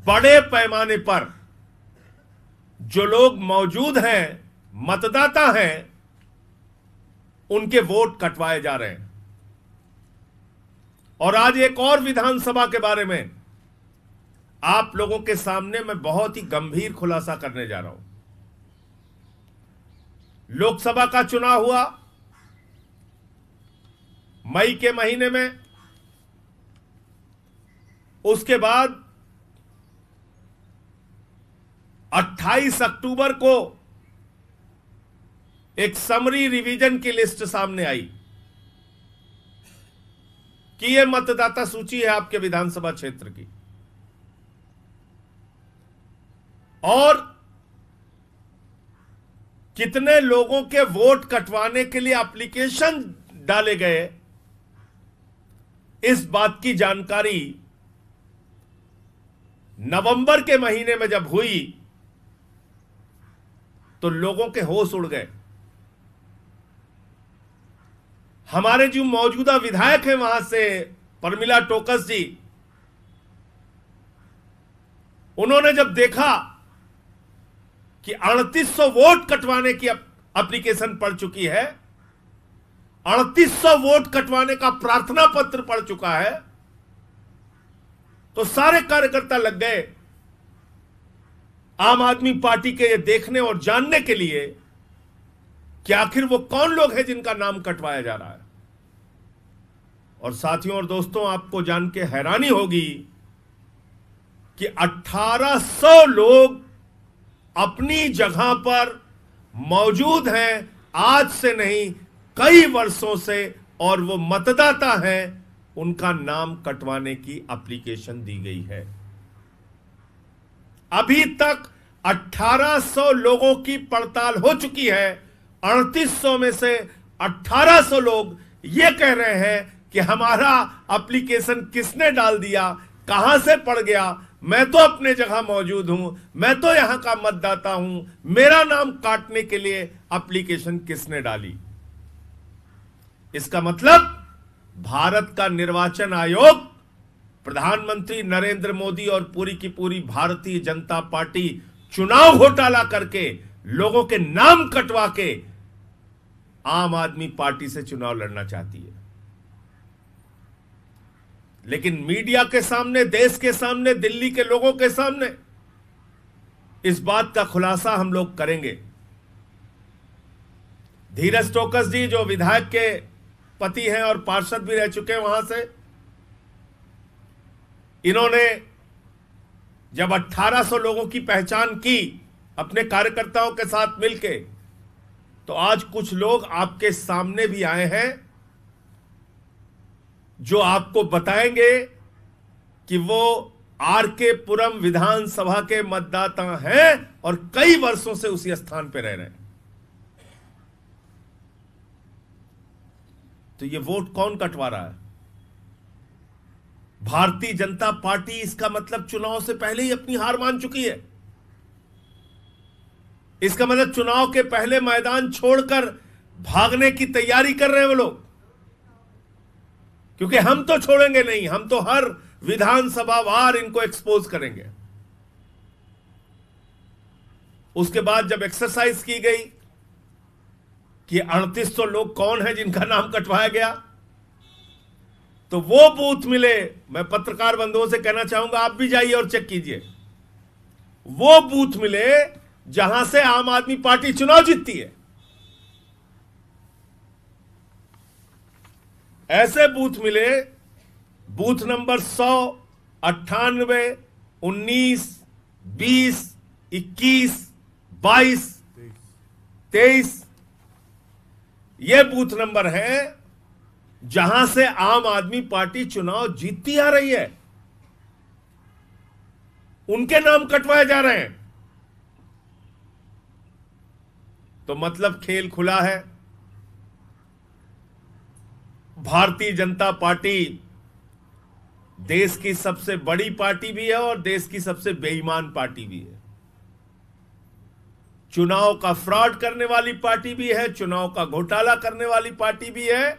बड़े पैमाने पर जो लोग मौजूद हैं, मतदाता हैं, उनके वोट कटवाए जा रहे हैं। और आज एक और विधानसभा के बारे में आप लोगों के सामने मैं बहुत ही गंभीर खुलासा करने जा रहा हूं। लोकसभा का चुनाव हुआ मई के महीने में, उसके बाद 28 अक्टूबर को एक समरी रिवीजन की लिस्ट सामने आई कि यह मतदाता सूची है आपके विधानसभा क्षेत्र की, और कितने लोगों के वोट कटवाने के लिए एप्लीकेशन डाले गए, इस बात की जानकारी नवंबर के महीने में जब हुई तो लोगों के होश उड़ गए। हमारे जो मौजूदा विधायक हैं वहां से, प्रमिला टोकस जी, उन्होंने जब देखा कि 3800 वोट कटवाने की एप्लीकेशन पड़ चुकी है, 3800 वोट कटवाने का प्रार्थना पत्र पड़ चुका है, तो सारे कार्यकर्ता लग गए आम आदमी पार्टी के ये देखने और जानने के लिए कि आखिर वो कौन लोग हैं जिनका नाम कटवाया जा रहा है। और साथियों और दोस्तों, आपको जान के हैरानी होगी कि 1800 लोग अपनी जगह पर मौजूद हैं, आज से नहीं कई वर्षों से, और वो मतदाता हैं, उनका नाम कटवाने की एप्लीकेशन दी गई है। अभी तक 1800 लोगों की पड़ताल हो चुकी है। 3800 में से 1800 लोग ये कह रहे हैं कि हमारा एप्लीकेशन किसने डाल दिया, कहां से पड़ गया, मैं तो अपने जगह मौजूद हूं, मैं तो यहां का मतदाता हूं, मेरा नाम काटने के लिए एप्लीकेशन किसने डाली। इसका मतलब भारत का निर्वाचन आयोग, प्रधानमंत्री नरेंद्र मोदी और पूरी की पूरी भारतीय जनता पार्टी चुनाव घोटाला करके, लोगों के नाम कटवा के आम आदमी पार्टी से चुनाव लड़ना चाहती है। लेकिन मीडिया के सामने, देश के सामने, दिल्ली के लोगों के सामने इस बात का खुलासा हम लोग करेंगे। धीरज टोकस जी, जो विधायक के पति हैं और पार्षद भी रह चुके हैं वहां से, इन्होंने जब 1800 लोगों की पहचान की अपने कार्यकर्ताओं के साथ मिलके, तो आज कुछ लोग आपके सामने भी आए हैं जो आपको बताएंगे कि वो आरके पुरम विधानसभा के मतदाता हैं और कई वर्षों से उसी स्थान पर रह रहे हैं। तो ये वोट कौन कटवा रहा है? भारतीय जनता पार्टी। इसका मतलब चुनाव से पहले ही अपनी हार मान चुकी है। इसका मतलब चुनाव के पहले मैदान छोड़कर भागने की तैयारी कर रहे हैं वो लोग, क्योंकि हम तो छोड़ेंगे नहीं, हम तो हर विधानसभा वार इनको एक्सपोज करेंगे। उसके बाद जब एक्सरसाइज की गई कि 3800 लोग कौन है जिनका नाम कटवाया गया, तो वो बूथ मिले। मैं पत्रकार बंधुओं से कहना चाहूंगा, आप भी जाइए और चेक कीजिए। वो बूथ मिले जहां से आम आदमी पार्टी चुनाव जीतती है। ऐसे बूथ मिले, बूथ नंबर 100, 98, 19, 20, 21, 22, 23, ये बूथ नंबर है जहां से आम आदमी पार्टी चुनाव जीतती आ रही है। उनके नाम कटवाए जा रहे हैं। तो मतलब खेल खुला है। भारतीय जनता पार्टी देश की सबसे बड़ी पार्टी भी है और देश की सबसे बेईमान पार्टी भी है। चुनाव का फ्रॉड करने वाली पार्टी भी है, चुनाव का घोटाला करने वाली पार्टी भी है,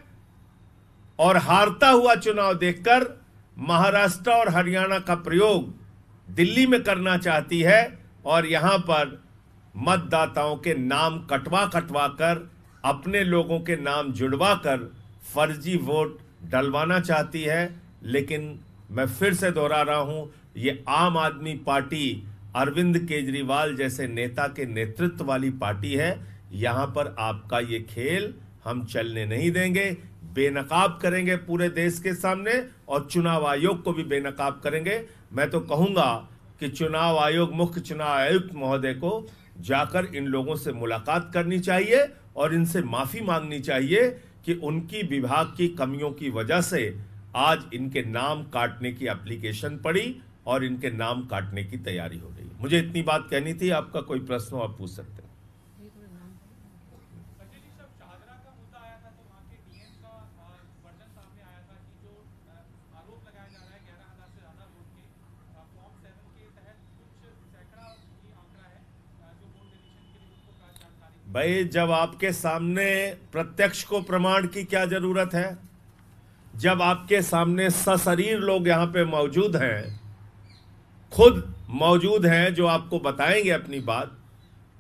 और हारता हुआ चुनाव देखकर महाराष्ट्र और हरियाणा का प्रयोग दिल्ली में करना चाहती है और यहां पर मतदाताओं के नाम कटवा कटवा कर, अपने लोगों के नाम जुड़वा कर फर्जी वोट डलवाना चाहती है। लेकिन मैं फिर से दोहरा रहा हूं, ये आम आदमी पार्टी अरविंद केजरीवाल जैसे नेता के नेतृत्व वाली पार्टी है। यहां पर आपका ये खेल हम चलने नहीं देंगे, बेनकाब करेंगे पूरे देश के सामने और चुनाव आयोग को भी बेनकाब करेंगे। मैं तो कहूंगा कि चुनाव आयोग, मुख्य चुनाव आयुक्त महोदय को जाकर इन लोगों से मुलाकात करनी चाहिए और इनसे माफी मांगनी चाहिए कि उनकी विभाग की कमियों की वजह से आज इनके नाम काटने की एप्लीकेशन पड़ी और इनके नाम काटने की तैयारी हो रही है। मुझे इतनी बात कहनी थी। आपका कोई प्रश्न हो आप पूछ सकते हैं। भाई, जब आपके सामने प्रत्यक्ष को प्रमाण की क्या जरूरत है? जब आपके सामने सशरीर लोग यहां पे मौजूद हैं, खुद मौजूद हैं, जो आपको बताएंगे अपनी बात,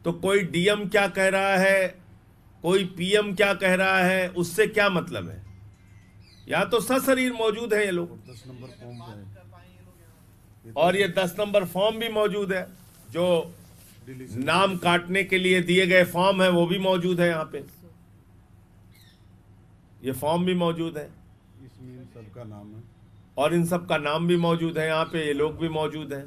तो कोई डीएम क्या कह रहा है, कोई पीएम क्या कह रहा है, उससे क्या मतलब है? यहां तो सशरीर मौजूद है ये लोग। 10 नंबर फॉर्म पे है और ये 10 नंबर फॉर्म भी मौजूद है, जो नाम काटने के लिए दिए गए फॉर्म है वो भी मौजूद है। यहां पे ये फॉर्म भी मौजूद है, इसमें इन सबका नाम है और इन सब का नाम भी मौजूद है। यहाँ पे ये लोग भी मौजूद हैं।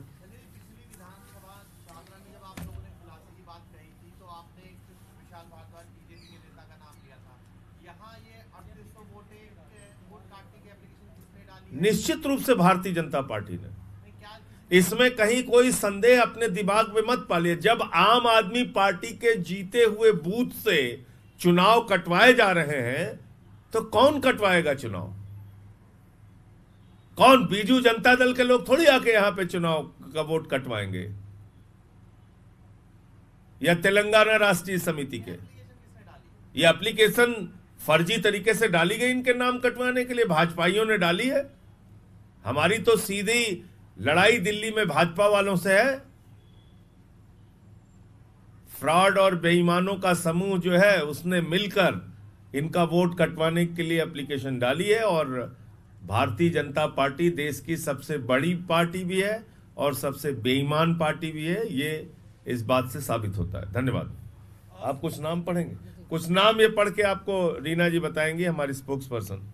निश्चित रूप से भारतीय जनता पार्टी ने, इसमें कहीं कोई संदेह अपने दिमाग में मत पालिए। जब आम आदमी पार्टी के जीते हुए बूथ से चुनाव कटवाए जा रहे हैं तो कौन कटवाएगा चुनाव? कौन? बीजू जनता दल के लोग थोड़ी आके यहां पे चुनाव का वोट कटवाएंगे, या तेलंगाना राष्ट्रीय समिति के। ये एप्लीकेशन फर्जी तरीके से डाली गई इनके नाम कटवाने के लिए, भाजपाइयों ने डाली है। हमारी तो सीधी लड़ाई दिल्ली में भाजपा वालों से है। फ्रॉड और बेईमानों का समूह जो है उसने मिलकर इनका वोट कटवाने के लिए एप्लीकेशन डाली है। और भारतीय जनता पार्टी देश की सबसे बड़ी पार्टी भी है और सबसे बेईमान पार्टी भी है। ये इस बात से साबित होता है। धन्यवाद। आप कुछ नाम पढ़ेंगे? कुछ नाम ये पढ़ के आपको रीना जी बताएंगी, हमारी स्पोक्स पर्सन।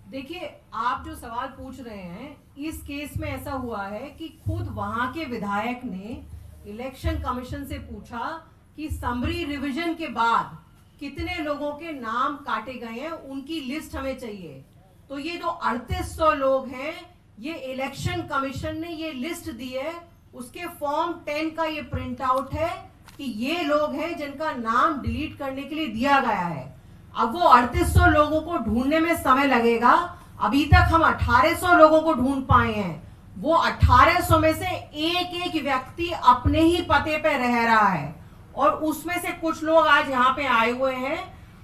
देखिए, आप जो सवाल पूछ रहे हैं, इस केस में ऐसा हुआ है कि खुद वहां के विधायक ने इलेक्शन कमीशन से पूछा कि समरी रिवीजन के बाद कितने लोगों के नाम काटे गए हैं, उनकी लिस्ट हमें चाहिए। तो ये जो 3800 लोग हैं, ये इलेक्शन कमीशन ने ये लिस्ट दी है, उसके फॉर्म 10 का ये प्रिंट आउट है कि ये लोग हैं जिनका नाम डिलीट करने के लिए दिया गया है। अब वो 3800 लोगों को ढूंढने में समय लगेगा। अभी तक हम 1800 लोगों को ढूंढ पाए हैं। वो 1800 में से एक एक व्यक्ति अपने ही पते पे रह रहा है और उसमें से कुछ लोग आज यहाँ पे आए हुए हैं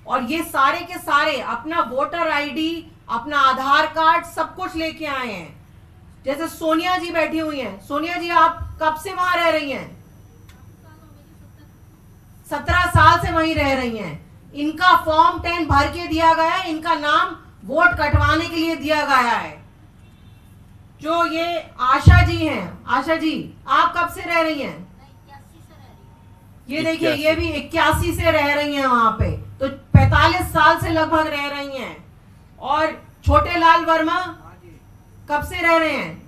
और ये सारे के सारे अपना वोटर आईडी, अपना आधार कार्ड सब कुछ लेके आए हैं। जैसे सोनिया जी बैठी हुई हैं। सोनिया जी, आप कब से वहां रह रही हैं? 17 साल से वहीं रह रही हैं। इनका फॉर्म 10 भर के दिया गया है, इनका नाम वोट कटवाने के लिए दिया गया है। जो ये आशा जी हैं, आशा जी आप कब से रह रही हैं? ये देखिए, ये भी 81 से रह रही हैं वहां पे, तो 45 साल से लगभग रह रही हैं। और छोटे लाल वर्मा कब से रह रहे हैं?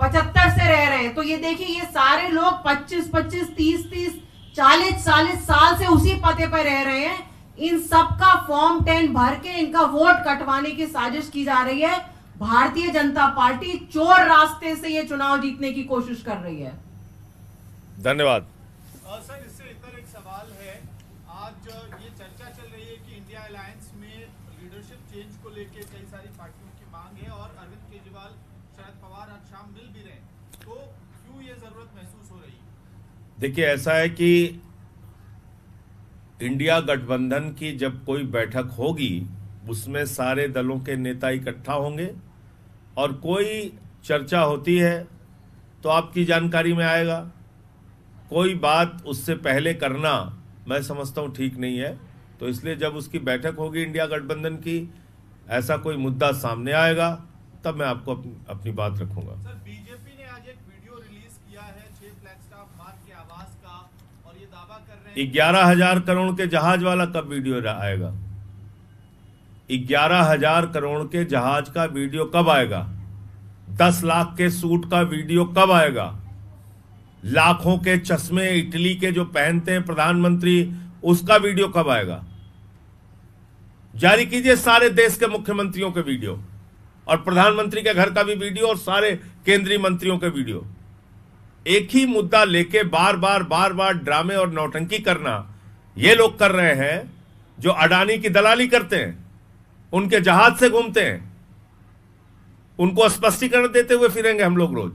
75 से रह रहे हैं। तो ये देखिए, ये सारे लोग 25-25, 30-30, 40-40 साल से उसी पते पर रह रहे हैं। इन सबका फॉर्म 10 भर के इनका वोट कटवाने की साजिश की जा रही है। भारतीय जनता पार्टी चोर रास्ते से ये चुनाव जीतने की कोशिश कर रही है। धन्यवाद। सर, इससे इतर एक सवाल है। आज ये चर्चा चल रही है कि इंडिया अलायंस में लीडरशिप चेंज को लेकर कई सारी पार्टियों की मांग है और अरविंद केजरीवाल, शरद पवार आज शाम मिल भी रहे हैं, तो क्यों ये जरूरत महसूस हो रही है? देखिए, ऐसा है कि इंडिया गठबंधन की जब कोई बैठक होगी उसमें सारे दलों के नेता इकट्ठा होंगे और कोई चर्चा होती है तो आपकी जानकारी में आएगा। कोई बात उससे पहले करना मैं समझता हूं ठीक नहीं है। तो इसलिए जब उसकी बैठक होगी इंडिया गठबंधन की, ऐसा कोई मुद्दा सामने आएगा तब मैं आपको अपनी बात रखूंगा। सर, बीजेपी ने आज एक वीडियो रिलीज किया है 6 फ्लैगस्टाफ मार्ग के आवास का, और ये दावा कर रहे हैं 11,000 करोड़ के जहाज वाला कब वीडियो आएगा? 11,000 करोड़ के जहाज का वीडियो कब आएगा? 10 लाख के सूट का वीडियो कब आएगा? लाखों के चश्मे इटली के जो पहनते हैं प्रधानमंत्री, उसका वीडियो कब आएगा? जारी कीजिए सारे देश के मुख्यमंत्रियों के वीडियो, और प्रधानमंत्री के घर का भी वीडियो, और सारे केंद्रीय मंत्रियों के वीडियो। एक ही मुद्दा लेके बार बार ड्रामे और नौटंकी करना ये लोग कर रहे हैं जो अडानी की दलाली करते हैं, उनके जहाज से घूमते हैं, उनको स्पष्टीकरण देते हुए फिरेंगे हम लोग रोज।